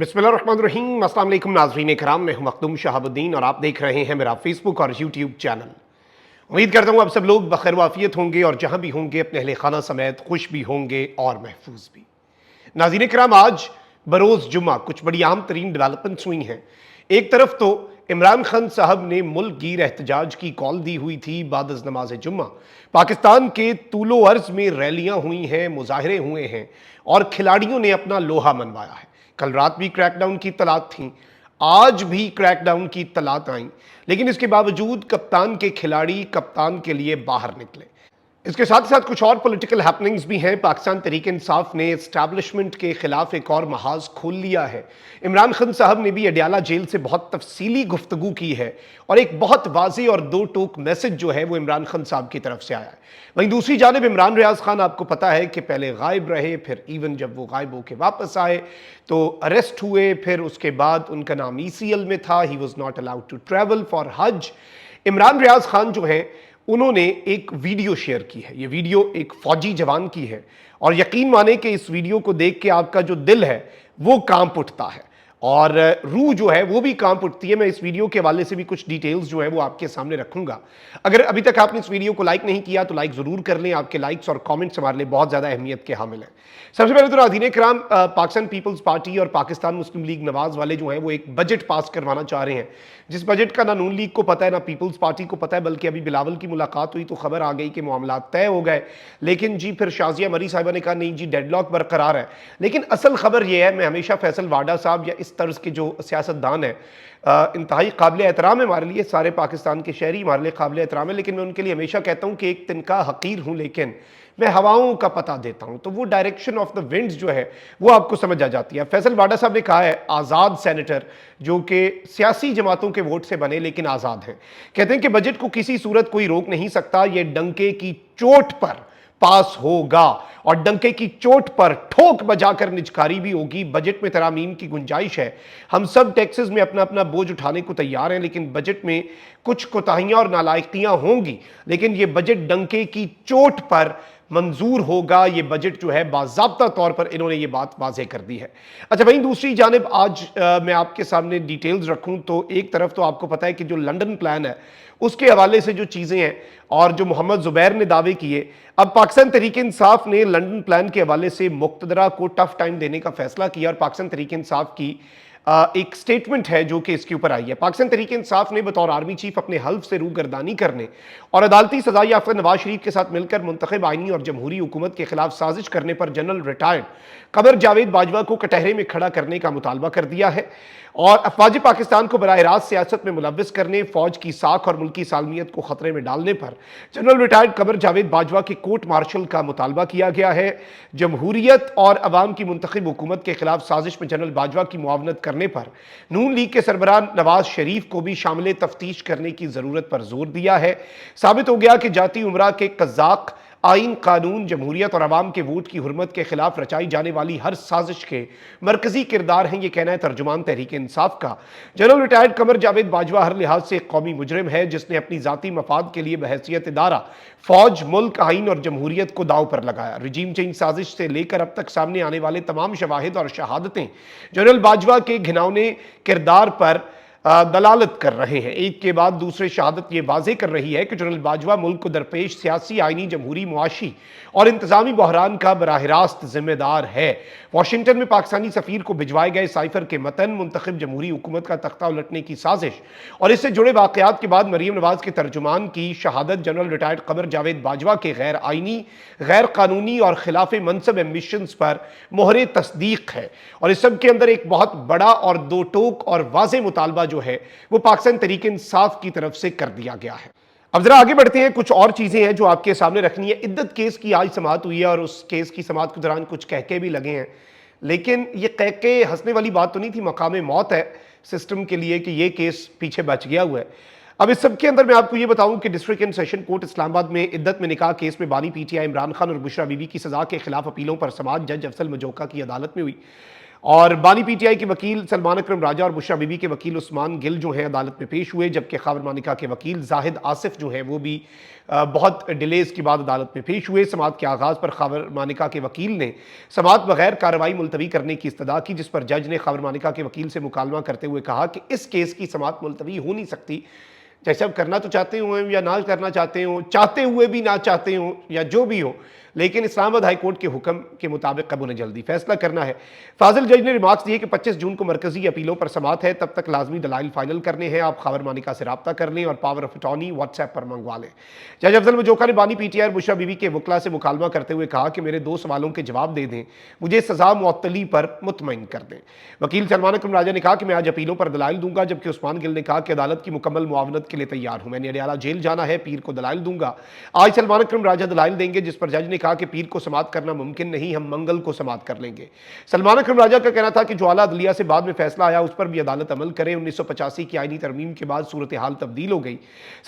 बिस्मिल्लाहिर्रहमानिर्रहीम। अस्सलाम वालेकुम नाज़रीन कराम, मैं हूं मखदूम शहाबुद्दीन और आप देख रहे हैं मेरा फेसबुक और यूट्यूब चैनल। उम्मीद करता हूं आप सब लोग बखैर वाफियत होंगे और जहां भी होंगे अपने अहले खाना समेत खुश भी होंगे और महफूज भी। नाज़रीन कराम, आज बरोज़ जुम्मा कुछ बड़ी अहम तरीन डेवलपमेंट्स हुई हैं। एक तरफ तो इमरान खान साहब ने मुल्क गिर एहतजाज की कॉल दी हुई थी बाद अज़ नमाज जुम्मा। पाकिस्तान के तूलो अर्ज में रैलियां हुई हैं, मुजाहरे हुए हैं और खिलाड़ियों ने अपना लोहा मनवाया है। कल रात भी क्रैकडाउन की इत्तलात थी, आज भी क्रैकडाउन की इत्तलात आई, लेकिन इसके बावजूद कप्तान के खिलाड़ी कप्तान के लिए बाहर निकले। इसके साथ साथ कुछ और पॉलिटिकल हैपनिंग्स भी हैं। पाकिस्तान तहरीक इंसाफ ने एस्टैब्लिशमेंट के खिलाफ एक और महाज खोल लिया है। इमरान खान साहब ने भी अडियाला जेल से बहुत तफसीली गुफ्तगू की है और एक बहुत वाज़ेह और दो टोक मैसेज जो है वो इमरान खान साहब की तरफ से आया है। वहीं दूसरी जानिब इमरान रियाज खान, आपको पता है कि पहले गायब रहे, फिर इवन जब वो गायब होकर वापस आए तो अरेस्ट हुए, फिर उसके बाद उनका नाम ECL में था, he was not allowed to travel for हज। इमरान रियाज खान जो हैं उन्होंने एक वीडियो शेयर की है। ये वीडियो एक फौजी जवान की है और यकीन माने कि इस वीडियो को देख के आपका जो दिल है वो कांप उठता है और रूह जो है वो भी कांप उठती है। मैं इस वीडियो के हवाले से भी कुछ डिटेल्स जो है वो आपके सामने रखूंगा। अगर अभी तक आपने इस वीडियो को लाइक नहीं किया तो लाइक जरूर कर लें। आपके लाइक्स और कमेंट्स हमारे लिए बहुत ज्यादा अहमियत के हामिल हैं। सबसे पहले तो नाज़रीन कराम, पाकिस्तान पीपल्स पार्टी और पाकिस्तान मुस्लिम लीग नवाज वाले जो हैं वो एक बजट पास करवाना चाह रहे हैं, जिस बजट का ना नून लीग को पता है ना पीपल्स पार्टी को पता है। बल्कि अभी बिलावल की मुलाकात हुई तो खबर आ गई कि मामला तय हो गए, लेकिन जी फिर शाजिया मरी साहिबा ने कहा नहीं जी डेडलॉक बरकरार है। लेकिन असल खबर यह है, मैं हमेशा फैसल वाडा साहब या इस तर्ज के जो सियासतदान है इंतहाई काबिल एहतराम है हमारे लिए, सारे पाकिस्तान के शहरी हमारे लिए काबिल एहतराम है, लेकिन मैं उनके लिए हमेशा कहता हूं कि एक तिनका हकीर हूं लेकिन मैं हवाओं का पता देता हूं, तो वो डायरेक्शन ऑफ द विंड्स जो है वो आपको समझ आ जाती है। फैसल वाडा साहब ने कहा है, आज़ाद सेनेटर जो कि सियासी जमातों के वोट से बने लेकिन आज़ाद हैं, कहते हैं कि बजट को किसी सूरत कोई रोक नहीं सकता, ये डंके की चोट पर पास होगा और डंके की चोट पर ठोक बजाकर निचकारी भी होगी। बजट में तरामीम की गुंजाइश है, हम सब टैक्सेस में अपना अपना बोझ उठाने को तैयार हैं, लेकिन बजट में कुछ कोताहियां और नालायकियां होंगी, लेकिन यह बजट डंके की चोट पर मंजूर होगा। ये बजट जो है बाज़ाब्ता तौर पर इन्होंने ये बात वाज़ेह कर दी है। अच्छा, वहीं दूसरी जानिब आज मैं आपके सामने डिटेल्स रखूं तो एक तरफ तो आपको पता है कि जो लंदन प्लान है उसके हवाले से जो चीज़ें हैं और जो मोहम्मद जुबैर ने दावे किए, अब पाकिस्तान तहरीक इंसाफ ने लंदन प्लान के हवाले से मुक्तदरा को टफ टाइम देने का फैसला किया और पाकिस्तान तहरीक इंसाफ की एक स्टेटमेंट है जो कि इसके ऊपर आई है। पाकिस्तान तहरीक इंसाफ ने बतौर आर्मी चीफ अपने हल्फ से रूगर्दानी करने और अदालती सजा याफ्ता नवाज शरीफ के साथ मिलकर मुंतखब आईनी और जमहूरी हुकूमत के खिलाफ साजिश करने पर जनरल रिटायर्ड कमर जावेद बाजवा को कटहरे में खड़ा करने का मुतालबा कर दिया है और अफवाज पाकिस्तान को बराह रास्त सियासत में मुलव्वस करने, फौज की साख और मुल्की सालमियत को खतरे में डालने पर जनरल रिटायर्ड कमर जावेद बाजवा के कोर्ट मार्शल का मुतालबा किया गया है। जमहूरियत और अवाम की मुंतखब हुकूमत के खिलाफ साजिश में जनरल बाजवा की मुआवनत करने पर नून लीग के सरबराह नवाज शरीफ को भी शामिल तफ्तीश करने की जरूरत पर जोर दिया है। साबित हो गया कि जाती उमरा के कज़ाक आइन, कानून, जमहूरियत और अवाम के वोट की हुर्मत के खिलाफ रचाई जाने वाली हर साजिश के मरकजी किरदार हैं। ये कहना है तर्जुमान तहरीक इंसाफ का। जनरल रिटायर्ड कमर जावेद बाजवा हर लिहाज से एक कौमी मुजरिम है जिसने अपनी जाती मफाद के लिए बहैसियत इदारा फौज, मुल्क, आइन और जमहूरियत को दांव पर लगाया। रिजीम चेंज साजिश से लेकर अब तक सामने आने वाले तमाम शवाहिद और शहादतें जनरल बाजवा के घिनौने किरदार पर दलालत कर रहे हैं। एक के बाद दूसरे शहादत ये वाज़ेह कर रही है कि जनरल बाजवा मुल्क को दरपेश सियासी, आइनी, जमहूरी, मुआशी और इंतजामी बहरान का बराह रास्त जिम्मेदार है। वाशिंगटन में पाकिस्तानी सफीर को भिजवाए गए साइफर के मतन, मुंतखब जमहूरी हुकूमत का तख्ता उलटने की साजिश और इससे जुड़े वाकयात के बाद मरीम नवाज के तर्जुमान की शहादत जनरल रिटायर्ड कमर जावेद बाजवा के गैर आइनी, गैर कानूनी और खिलाफ मनसब एम्बिशंस पर मोहरे तस्दीक है और इस सब के अंदर एक बहुत बड़ा और दो टोक और वाज़ेह मुतालबा जो है वो पाकिस्तान तहरीक इंसाफ की तरफ से कर दिया गया है। अब जरा आगे बढ़ते हैं, कुछ और चीजें हैं जो आपके सामने रखनी है। इद्दत केस की आज समाअत हुई है और उस केस की समाअत के दौरान कुछ कहके भी लगे हैं, लेकिन ये कहके हंसने वाली बात तो नहीं थी, मकामे मौत है सिस्टम के लिए कि ये केस पीछे बच गया हुआ है। अब इस सब के अंदर मैं आपको ये बताऊं कि district and session court Islamabad में इद्दत में निकाह केस में बानी PTI इमरान खान और बुशरा बीबी की सजा के खिलाफ अपीलों पर समाअत जज अफसल मजोका की अदालत में हुई اور بانی پی ٹی آئی کے وکیل سلمان اکرم راجہ اور بشرا بی بی کے وکیل عثمان گل جو ہیں عدالت میں پیش ہوئے، جبکہ خاور مانیکا کے وکیل زاہد آصف جو ہیں وہ بھی بہت ڈیلیز کے بعد عدالت میں پیش ہوئے۔ سماعت کے آغاز پر خاور مانیکا کے وکیل نے سماعت بغیر کارروائی ملتوی کرنے کی استدعا کی، جس پر جج نے خاور مانیکا کے وکیل سے مکالمہ کرتے ہوئے کہا کہ اس کیس کی سماعت ملتوی ہو نہیں سکتی، جیسے اب کرنا تو چاہتے ہوں یا نہ کرنا چاہتے ہوں، چاہتے ہوئے بھی نہ چاہتے ہوں یا جو بھی ہو، لیکن اسلام آباد ہائی کورٹ کے حکم کے مطابق اب انہیں جلدی فیصلہ کرنا ہے۔ فاضل جج نے ریمارکس دیے کہ 25 جون کو مرکزی اپیلوں پر سماعت ہے، تب تک لازمی دلائل فائنل کرنے ہیں، آپ خاور مانیکا سے رابطہ کر لیں اور power of attorney WhatsApp پر منگوا لیں۔ جج افضل مجوکا نے بانی پی ٹی آئی اور بشرا بی بی کے وکلا سے مکالمہ کرتے ہوئے کہا کہ میرے 2 سوالوں کے جواب دے دیں، مجھے سزا معطلی پر مطمئن کر دیں۔ وکیل سلمان اکرم راجہ نے کہا کہ میں آج اپیلوں پر دلائل دوں گا، جبکہ عثمان گل نے کہا کہ عدالت کی مکمل معاونت کے لیے تیار ہوں، میں نے اڈیالہ جیل جانا ہے، پیر کو دلائل دوں گا۔ آج سلمان اکرم راجہ دلائل دیں گے، جس پر جج نے کہا کہ پیر کو سماعت کرنا ممکن نہیں، ہم منگل کو سماعت کر لیں گے۔ سلمان اکرم راجہ کا کہنا تھا کہ جو اعلیٰ عدلیہ سے بعد میں فیصلہ آیا اس پر بھی عدالت عمل کرے، 1985 کی آئینی ترمیم کے بعد صورتحال تبدیل ہو گئی۔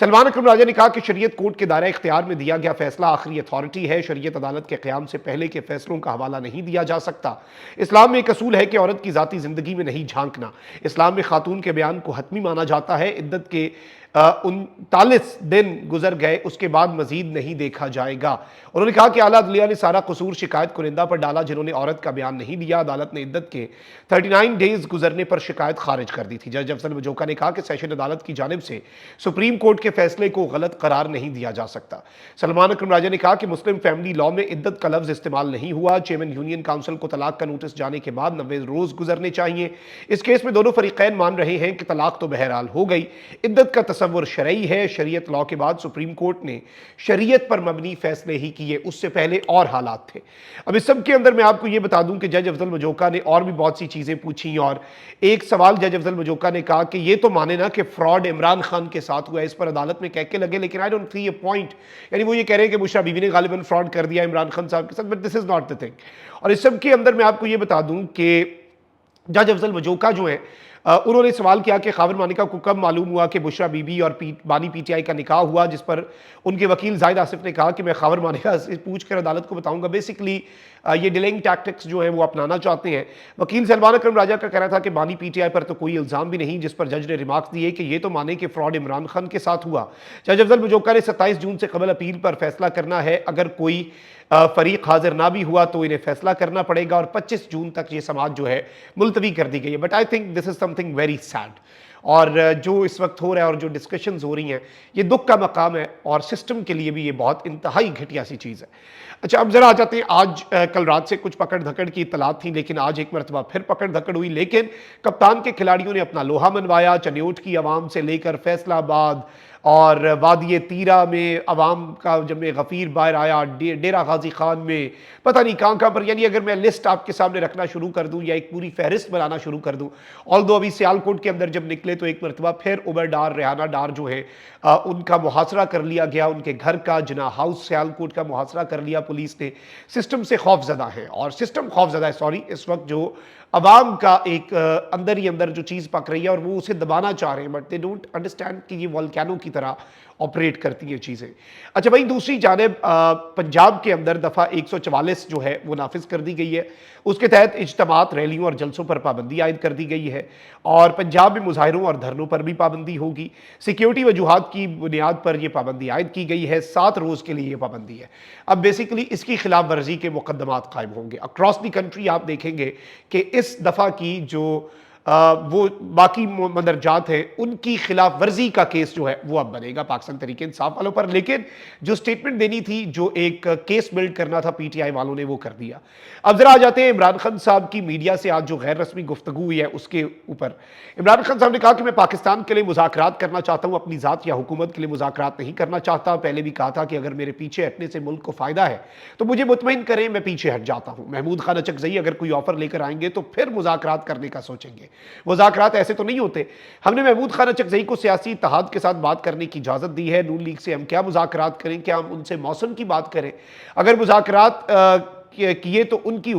سلمان اکرم راجہ نے کہا کہ شریعت کورٹ کے دائرہ اختیار میں دیا گیا فیصلہ آخری اتھارٹی ہے، شریعت عدالت کے قیام سے پہلے کے فیصلوں کا حوالہ نہیں دیا جا سکتا۔ اسلام میں ایک اصول ہے کہ عورت کی ذاتی زندگی میں نہیں جھانکنا، اسلام میں خاتون کے بیان کو حتمی مانا جاتا ہے، عدت کے 39 دن گزر گئے اس کے بعد مزید نہیں دیکھا جائے گا۔ انہوں نے کہا کہ اعلیٰ عدلیہ نے سارا قصور شکایت کنندہ پر ڈالا جنہوں نے عورت کا بیان نہیں دیا، عدالت نے عدت کے 39 ڈیز گزرنے پر شکایت خارج کر دی تھی۔ جج افضل مجوکا نے کہا کہ سیشن عدالت کی جانب سے سپریم کورٹ کے فیصلے کو غلط قرار نہیں دیا جا سکتا۔ سلمان اکرم راجہ نے کہا کہ مسلم فیملی لاء میں عدت کا لفظ استعمال نہیں ہوا، چیئرمین یونین کونسل کو طلاق کا نوٹس جانے کے بعد 90 روز گزرنے چاہیے۔ اس کیس میں دونوں فریقین مان رہے ہیں کہ طلاق تو بہرحال ہو گئی، عدت کا تصور شرعی ہے، شریعت لاء کے بعد سپریم کورٹ نے شریعت پر مبنی فیصلے ہی کیے، اس سے پہلے اور حالات تھے۔ اب اس سب کے اندر میں آپ کو یہ بتا دوں کہ جج افضل مجوکا نے اور بھی بہت سی چیزیں پوچھی، اور ایک سوال جج افضل مجوکا نے کہا کہ یہ تو مانے نا کہ فراڈ عمران خان کے ساتھ ہوا ہے، اس پر عدالت میں کہہ کے لگے، لیکن I don't see a point، یعنی وہ یہ کہہ رہے ہیں کہ بشرا بی بی نے غالباً فراڈ کر دیا عمران خان صاحب کے ساتھ، but this is not the thing۔ اور اس سب کے اندر میں آپ کو یہ بتا دوں کہ جج افضل مجوکا جو ہیں انہوں نے سوال کیا کہ خاور مانیکا کو کب معلوم ہوا کہ بشرا بی بی اور بانی پی ٹی آئی کا نکاح ہوا، جس پر ان کے وکیل زاہد آصف نے کہا کہ میں خاور مانیکا سے پوچھ کر عدالت کو بتاؤں گا۔ بیسیکلی یہ ڈیلنگ ٹیکٹکس جو ہیں وہ اپنانا چاہتے ہیں۔ وکیل سلمان اکرم راجہ کا کہنا تھا کہ بانی پی ٹی آئی پر تو کوئی الزام بھی نہیں، جس پر جج نے ریمارکس دیے کہ یہ تو مانے کہ فراڈ عمران خان کے ساتھ ہوا۔ جج افضل مجوکا نے 27 جون سے قبل اپیل پر فیصلہ کرنا ہے، اگر کوئی فریق حاضر نہ بھی ہوا تو انہیں فیصلہ کرنا پڑے گا، اور 25 جون تک یہ سماعت جو ہے ملتوی کر دی گئی ہے۔ But I think this is something very sad, اور جو اس وقت ہو رہا ہے اور جو ڈسکشنز ہو رہی ہیں یہ دکھ کا مقام ہے، اور سسٹم کے لیے بھی یہ بہت انتہائی گھٹیا سی چیز ہے۔ اچھا اب ذرا آ جاتے ہیں، آج کل رات سے کچھ پکڑ دھکڑ کی اطلاعات تھیں، لیکن آج ایک مرتبہ پھر پکڑ دھکڑ ہوئی، لیکن کپتان کے کھلاڑیوں نے اپنا لوہا منوایا۔ چنیوٹ کی عوام سے لے کر فیصل آباد اور وادی تیرہ میں عوام کا جمع غفیر باہر آیا، ڈیرہ غازی خان میں پتہ نہیں کہاں کہاں پر، یعنی اگر میں لسٹ آپ کے سامنے رکھنا شروع کر دوں یا ایک پوری فہرست بنانا شروع کر دوں، although ابھی سیالکوٹ کے اندر جب نکلے تو ایک مرتبہ پھر عمر ڈار ریحانہ ڈار جو ہے ان کا محاصرہ کر لیا گیا، ان کے گھر کا جناح ہاؤس سیالکوٹ کا محاصرہ کر لیا پولیس نے۔ سسٹم سے خوف زدہ ہے، اور سسٹم خوف زدہ ہے اس وقت جو عوام کا ایک اندر ہی اندر جو چیز پک رہی ہے، اور وہ اسے دبانا چاہ رہے ہیں، بٹ دے ڈونٹ انڈرسٹینڈ کہ یہ والکینو کی طرح آپریٹ کرتی ہیں چیزیں۔ اچھا بھائی، دوسری جانب پنجاب کے اندر دفعہ 144 جو ہے وہ نافذ کر دی گئی ہے، اس کے تحت اجتماعات، ریلیوں اور جلسوں پر پابندی عائد کر دی گئی ہے، اور پنجاب میں مظاہروں اور دھرنوں پر بھی پابندی ہوگی۔ سیکیورٹی وجوہات کی بنیاد پر یہ پابندی عائد کی گئی ہے، 7 روز کے لیے یہ پابندی ہے۔ اب بیسیکلی اس کی خلاف ورزی کے مقدمات قائم ہوں گے اکراس دی کنٹری۔ آپ دیکھیں گے کہ اس دفعہ کی جو وہ باقی مندرجات ہیں ان کی خلاف ورزی کا کیس جو ہے وہ اب بنے گا پاکستان تحریک انصاف والوں پر، لیکن جو سٹیٹمنٹ دینی تھی، جو ایک کیس بلڈ کرنا تھا پی ٹی آئی والوں نے، وہ کر دیا۔ اب ذرا آ جاتے ہیں عمران خان صاحب کی میڈیا سے آج جو غیر رسمی گفتگو ہوئی ہے اس کے اوپر۔ عمران خان صاحب نے کہا کہ میں پاکستان کے لیے مذاکرات کرنا چاہتا ہوں، اپنی ذات یا حکومت کے لیے مذاکرات نہیں کرنا چاہتا۔ پہلے بھی کہا تھا کہ اگر میرے پیچھے ہٹنے سے ملک کو فائدہ ہے تو مجھے مطمئن کریں، میں پیچھے ہٹ جاتا ہوں۔ محمود خان اچکزئی اگر کوئی آفر لے کر آئیں گے تو پھر مذاکرات کرنے کا سوچیں گے، مذاکرات ایسے تو نہیں ہوتے۔ ہم نے محمود خان اچکزئی کو سیاسی اتحاد کے ساتھ بات کرنے کی اجازت دی ہے، نون لیگ سے ہم کیا مذاکرات کریں، کیا ہم ان سے موسم کی بات کریں؟ اگر مذاکرات किए तो इनकी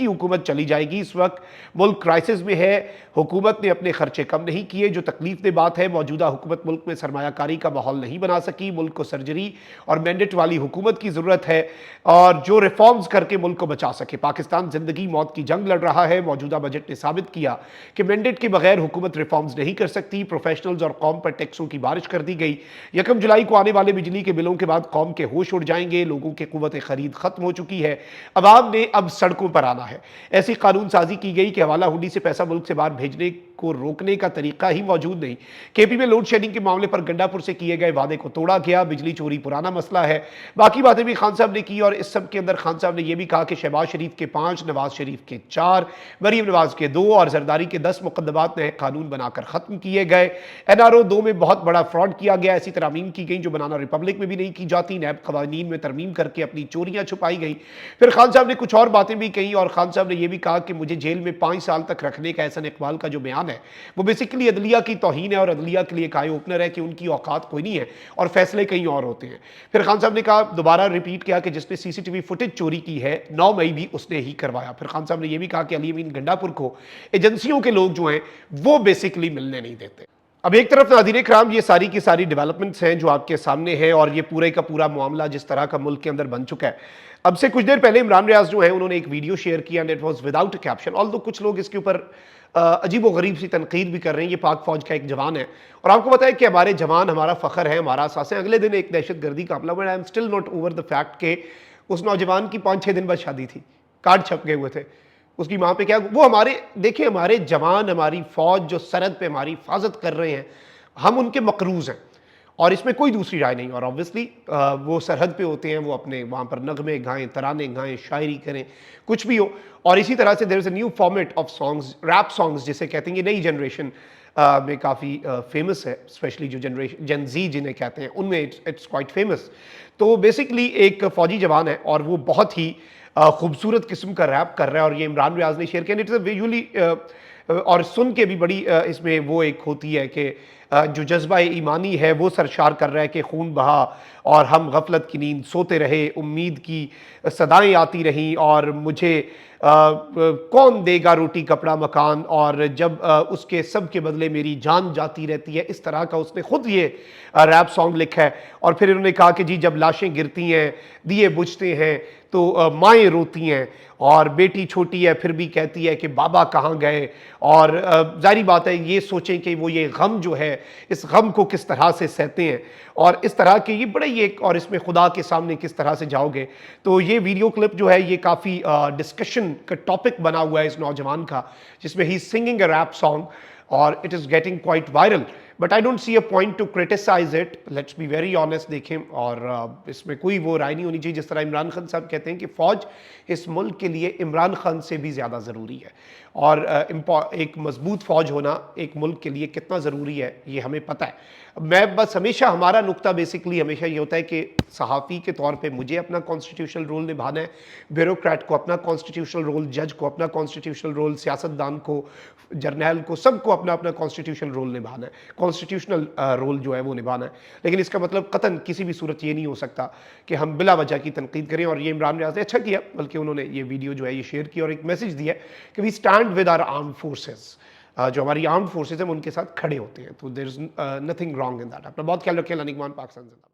हुकूमत चली जाएगी। इस वक्त मुल्क क्राइसिस में है, हुकूमत ने अपने खर्चे कम नहीं किए। जो तकलीफ दे बात है, मौजूदा हुकूमत मुल्क में सरमायाकारी का माहौल नहीं बना सकी। मुल्क को सर्जरी और मैंडेट वाली हुकूमत की ज़रूरत है और जो रिफॉर्म्स करके मुल्क को बचा सके। पाकिस्तान जिंदगी मौत की जंग लड़ रहा है। मौजूदा बजट ने साबित किया कि मैंडेट के बगैर हुकूमत रिफॉर्म्स नहीं कर सकती। प्रोफेशनल्स और कौम पर टैक्सों की बारिश कर दी गई। 1 जुलाई को आने वाले बिजली के बिलों के बाद कौम के होश उड़ जाएंगे। लोगों की कुव्वत खरीद खत्म हो चुकी है। अवाम ने अब सड़कों पर आना है। ऐसी कानून साजी की गई कि हवाला हुंडी से पैसा मुल्क से बाहर भेजने को रोकने का तरीका ही मौजूद नहीं। केपी में लोड शेडिंग के मामले पर गंडापुर से किए गए वादे को तोड़ा गया। बिजली चोरी पुराना मसला है। बाकी बातें भी खान साहब ने की और इस सब के अंदर खान साहब ने यह भी कहा कि शहबाज शरीफ के 5, नवाज शरीफ के 4, मरीम नवाज के 2 और जरदारी के 10 मुकदमात नए कानून बनाकर खत्म किए गए। NRO 2 में बहुत बड़ा फ्रॉड किया गया। ऐसी तरमीम की गई जो बनाना रिपब्लिक में भी नहीं की जाती। नैब कवानीन में तरमीम करके अपनी चोरियां छुपाई गई। फिर खान साहब ने कुछ और बातें भी कही और खान साहब ने यह भी कहा कि मुझे जेल में 5 साल तक रखने का एहसन इकबाल का जो बयान है वो बेसिकली अदलिया की तौहीन है और अदलिया के लिए एक आई ओपनर है कि उनकी औकात कोई नहीं है और फैसले कहीं और होते हैं। फिर खान साहब ने कहा, दोबारा रिपीट किया कि जिसने सीसीटीवी फुटेज चोरी की है 9 मई भी उसने ही करवाया। फिर खान साहब ने यह भी कहा कि अली अमीन गंडापुर को एजेंसियों के लोग जो हैं वो बेसिकली मिलने नहीं देते। अब एक तरफ नाज़रीन इकराम ये सारी की सारी डेवलपमेंट्स हैं जो आपके सामने हैं और ये पूरे का पूरा मामला जिस तरह का मुल्क के अंदर बन चुका है। अब से कुछ देर पहले इमरान रियाज जो है उन्होंने एक वीडियो शेयर किया and it was without caption. Although कुछ लोग इसके ऊपर अजीब व गरीब सी तनकीद भी कर रहे हैं। ये पाक फौज का एक जवान है और आपको पता है कि हमारे जवान हमारा फ़ख्र है, हमारा असास है। अगले दिन एक दहशत गर्दी का हमला हुआ। I am still not over the fact के उस नौजवान की 5-6 दिन बाद शादी थी, कार्ड छप गए हुए थे, उसकी माँ पे क्या वो हमारे देखिए हमारे जवान हमारी फौज जो सरहद पे हमारी हिफाजत कर रहे हैं, हम उनके मकरूज़ हैं और इसमें कोई दूसरी राय नहीं। और ऑब्वियसली वो सरहद पे होते हैं, वो अपने वहाँ पर नगमे गाएं, तराने गाएं, शायरी करें, कुछ भी हो। और इसी तरह से there is a new format of songs, rap songs जिसे कहते हैं। ये नई जनरेशन में काफ़ी फेमस है, स्पेशली जो जनरेशन जेन ज़ी जिन्हें कहते हैं उनमें इट्स क्वाइट फेमस। तो बेसिकली एक फ़ौजी जवान है और वो बहुत ही खूबसूरत किस्म का रैप कर रहा है और ये इमरान रियाज ने शेयर किया। इट्स अ विजुअली और सुन के भी बड़ी इसमें वो एक होती है कि जो जज्बा ईमानी है वो सरशार कर रहा है कि खून बहा और हम गफलत की नींद सोते रहे, उम्मीद की सदाएं आती रहीं और मुझे कौन देगा रोटी कपड़ा मकान और जब उसके सब के बदले मेरी जान जाती रहती है। इस तरह का उसने खुद ये रैप सॉन्ग लिखा है। और फिर इन्होंने कहा कि जी जब लाशें गिरती हैं, दिए बुझते हैं तो माएँ रोती हैं और बेटी छोटी है फिर भी कहती है कि बाबा कहाँ गए। और ज़ाहिर बात है ये सोचें कि वो ये गम जो है इस गम को किस तरह से सहते हैं और इस तरह के ये बड़े एक और इसमें खुदा के सामने किस तरह से जाओगे। तो ये वीडियो क्लिप जो है ये काफ़ी डिस्कशन का टॉपिक बना हुआ है इस नौजवान का, जिसमें he singing a rap song और it is getting quite viral. But I don't see a point to criticise it, let's be very honest. देखें और इसमें कोई वो राय नहीं होनी चाहिए जिस तरह इमरान खान साहब कहते हैं कि फ़ौज इस मुल्क के लिए इमरान खान से भी ज़्यादा ज़रूरी है और एक मजबूत फ़ौज होना एक मुल्क के लिए कितना ज़रूरी है ये हमें पता है। मैं बस हमेशा हमारा नुक्ता बेसिकली हमेशा ये होता है कि सहाफ़ी के तौर पे मुझे अपना कॉन्स्टिट्यूशनल रोल निभाना है, ब्यूरोक्रेट को अपना कॉन्स्टिट्यूशनल रोल, जज को अपना कॉन्स्टिट्यूशनल रोल, सियासतदान को, जर्नैल को, सबको अपना अपना कॉन्स्टिट्यूशनल रोल निभाना है, कॉन्स्टिट्यूशनल रोल जो है वो निभाना है। लेकिन इसका मतलब कतन किसी भी सूरत ये नहीं हो सकता कि हम बिला वजह की तनकीद करें। और ये इमरान रियाज ने अच्छा किया, बल्कि उन्होंने ये वीडियो जो है ये शेयर किया और एक मैसेज दिया कि we stand with our armed forces. जो हमारी आर्म्ड फोर्सेज हैं उनके साथ खड़े होते हैं। तो there is nothing wrong in that. अपना बहुत ख्याल रखें। लानिकमान पाकिस्तान जिंदाबाद।